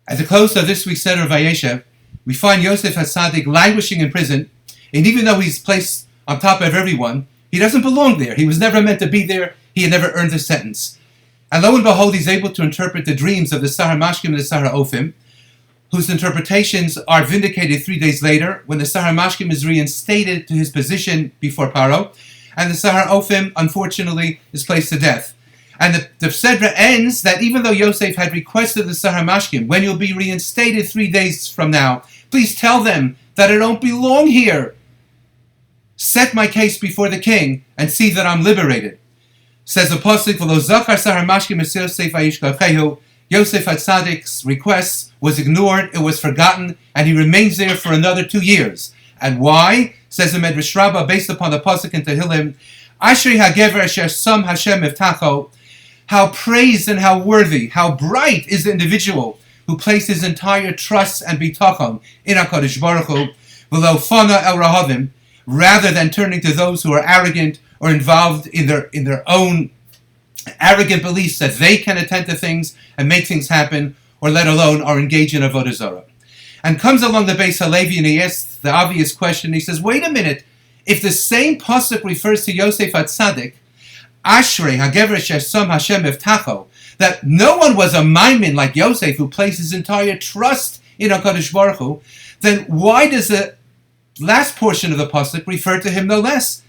At the close of this week's Seder of Vayeshev, we find Yosef HaTzadik languishing in prison, and even though he's placed on top of everyone, he doesn't belong there. He was never meant to be there. He had never earned a sentence. And lo and behold, he's able to interpret the dreams of the Sahar Mashkim and the Sahar Ofim, whose interpretations are vindicated 3 days later when the Sahar Mashkim is reinstated to his position before Paro, and the Sahar Ofim, unfortunately, is placed to death. And the Sedra ends that even though Yosef had requested the Sahar Mashkim, when you'll be reinstated 3 days from now, please tell them that I don't belong here. Set my case before the king and see that I'm liberated. Says the Pasuk, V'lo zachar Sahar Mashkim es Yosef vayishkachehu. Yosef HaTzadik's request was ignored, it was forgotten, and he remains there for another 2 years. And why? Says the Medrash Rabbah, based upon the Pasuk in Tehillim, Ashri hagever asher sam Hashem evtacho. How praised and how worthy, how bright is the individual who placed his entire trust and bitachon in HaKadosh Baruch Hu, v'lo fana el rahavim, rather than turning to those who are arrogant or involved in their own arrogant beliefs that they can attend to things and make things happen, or let alone are engaged in avodah zarah. And comes along the Beis Halevi and he asks the obvious question. He says, wait a minute, if the same pasuk refers to Yosef HaTzadik, Ashrei hagever shesam Hashem evtacho, that no one was a maimin like Yosef who placed his entire trust in HaKadosh Baruch Hu, then why does the last portion of the pasuk refer to him no less?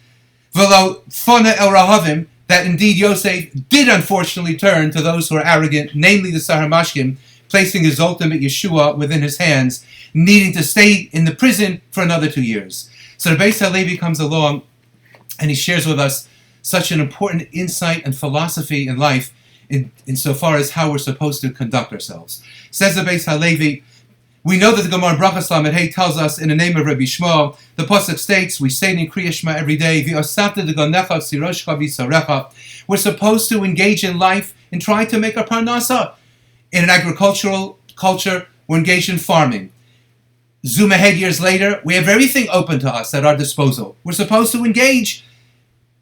V'lo fana el rahavim, that indeed Yosef did unfortunately turn to those who are arrogant, namely the Sahar Mashkim, placing his ultimate Yeshua within his hands, needing to stay in the prison for another 2 years. So the Beis Halevi comes along and he shares with us such an important insight and philosophy in life insofar as how we're supposed to conduct ourselves. Says the Beis Halevi, we know that the Gemara Brachas Lamed Hey tells us in the name of Rabbi Shmuel, the pasuk states, we say in Kriya Shema every day, we're supposed to engage in life and try to make a parnasa. In an agricultural culture, we're engaged in farming. Zoom ahead years later, we have everything open to us at our disposal. We're supposed to engage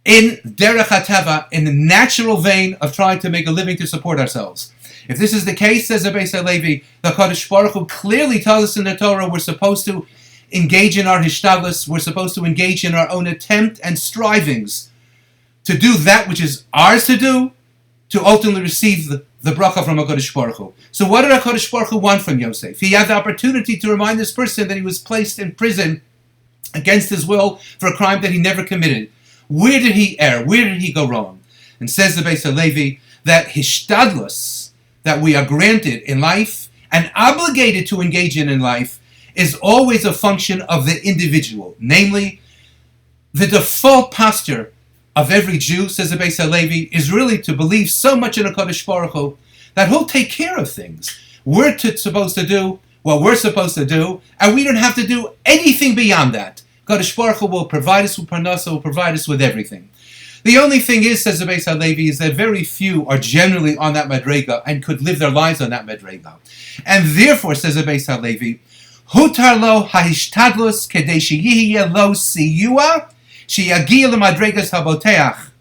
in derech hateva, in the natural vein of trying to make a living to support ourselves. If this is the case, says the Beis Halevi, the Kadosh Baruch Hu clearly tells us in the Torah we're supposed to engage in our hishtadlus, we're supposed to engage in our own attempt and strivings to do that which is ours to ultimately receive the bracha from HaKadosh Baruch Hu. So what did HaKadosh Baruch Hu want from Yosef? He had the opportunity to remind this person that he was placed in prison against his will for a crime that he never committed. Where did he err? Where did he go wrong? And says the Beis Halevi that hishtadlus, that we are granted in life and obligated to engage in life, is always a function of the individual. Namely, the default posture of every Jew, says the Beis Halevi, is really to believe so much in HaKadosh Baruch Hu that He'll take care of things. We're supposed to do what we're supposed to do, and we don't have to do anything beyond that. HaKadosh Baruch Hu will provide us with parnasa, will provide us with everything. The only thing is, says the Beis Halevi, is that very few are generally on that madrega and could live their lives on that madrega. And therefore, says the Beis Halevi, Hutar lo hahishtadlus kedei sheyihye lo siyua sheyagia lemadregas haboteach.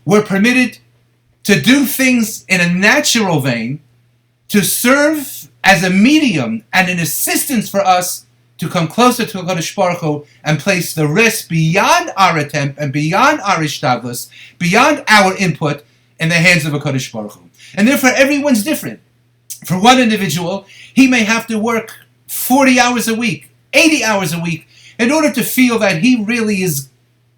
We're permitted to do things in a natural vein, to serve as a medium and an assistance for us to come closer to HaKadosh Baruch Hu and place the rest beyond our attempt and beyond our ishtadlus, beyond our input, in the hands of HaKadosh Baruch Hu. And therefore, everyone's different. For one individual, he may have to work 40 hours a week, 80 hours a week, in order to feel that he really is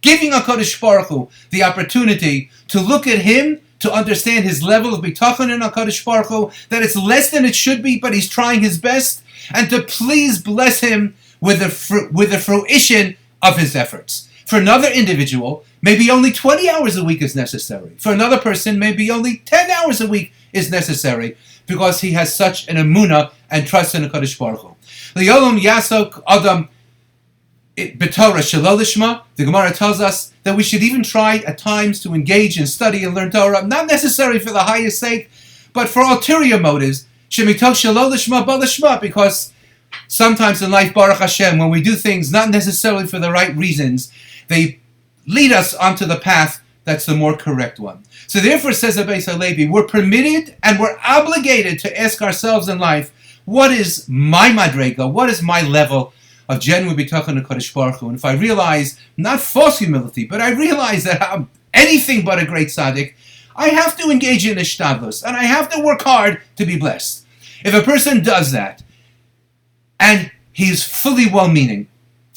giving HaKadosh Baruch Hu the opportunity to look at him, to understand his level of bitachon in HaKadosh Baruch Hu, that it's less than it should be, but he's trying his best, and to please bless him with the fruition of his efforts. For another individual, maybe only 20 hours a week is necessary. For another person, maybe only 10 hours a week is necessary, because he has such an emunah and trust in HaKadosh Baruch Hu. L'yolam yasok adam b'torah shelo lishma. The Gemara tells us that we should even try at times to engage in study and learn Torah, not necessarily for the highest sake, but for ulterior motives. Shemitoch shelo lishma ba lishma, because sometimes in life, Baruch Hashem, when we do things not necessarily for the right reasons, they lead us onto the path that's the more correct one. So therefore, says the Beis Halevi, we're permitted and we're obligated to ask ourselves in life, what is my madrega? What is my level of genuine bitachon to Kadosh Baruch Hu? And if I realize, not false humility, but I realize that I'm anything but a great tzaddik, I have to engage in ishtadlus, and I have to work hard to be blessed. If a person does that, and he's fully well-meaning,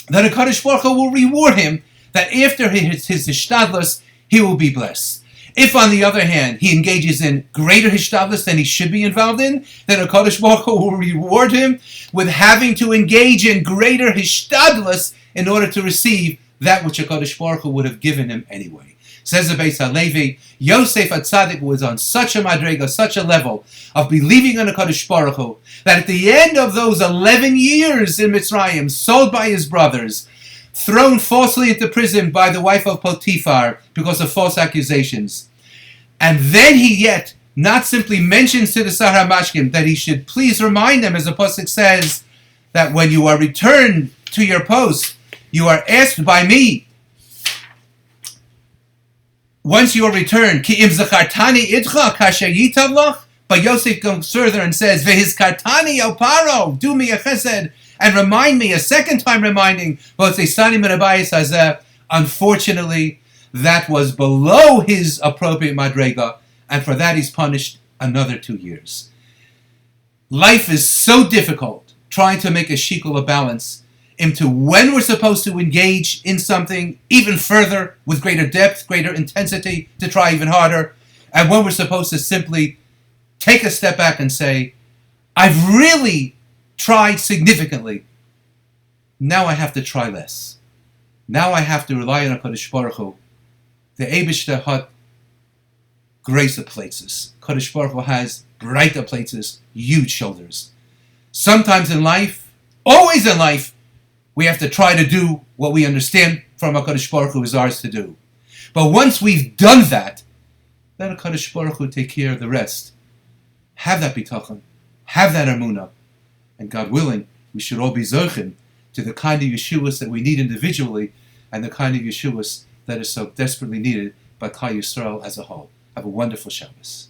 then a Kadosh Baruch Hu will reward him, that after his ishtadlus, he will be blessed. If, on the other hand, he engages in greater hishtadlus than he should be involved in, then a Kadosh Baruch Hu will reward him with having to engage in greater hishtadlus in order to receive that which a Kadosh Baruch Hu would have given him anyway. Says the Beis HaLevi, Yosef HaTzadik was on such a madrega, such a level of believing in a Kadosh Baruch Hu, that at the end of those 11 years in Mitzrayim, sold by his brothers, thrown falsely into prison by the wife of Potiphar because of false accusations. And then he yet not simply mentions to the Sar HaMashkim that he should please remind them, as the Pasuk says, that when you are returned to your post, you are asked by me, once you are returned, Ki im zachartani idcha kasher yitav lach. But Yosef goes further and says, Ve'hizkartani el paro, do me a chesed, and remind me, a second time reminding, unfortunately, that was below his appropriate madrega, and for that he's punished another 2 years. Life is so difficult, trying to make a shikul, a balance, into when we're supposed to engage in something even further, with greater depth, greater intensity, to try even harder, and when we're supposed to simply take a step back and say, I've really tried significantly. Now I have to try less. Now I have to rely on HaKadosh Baruch Hu. The Eibishter hat greater places. Kadosh Baruch Hu has brighter places, huge shoulders. Sometimes in life, always in life, we have to try to do what we understand from HaKadosh Baruch Hu is ours to do. But once we've done that, then HaKadosh Baruch Hu will take care of the rest. Have that bitachon, have that emunah, and God willing, we should all be zochen to the kind of Yeshuas that we need individually, and the kind of Yeshuas that is so desperately needed by Klal Yisrael as a whole. Have a wonderful Shabbos.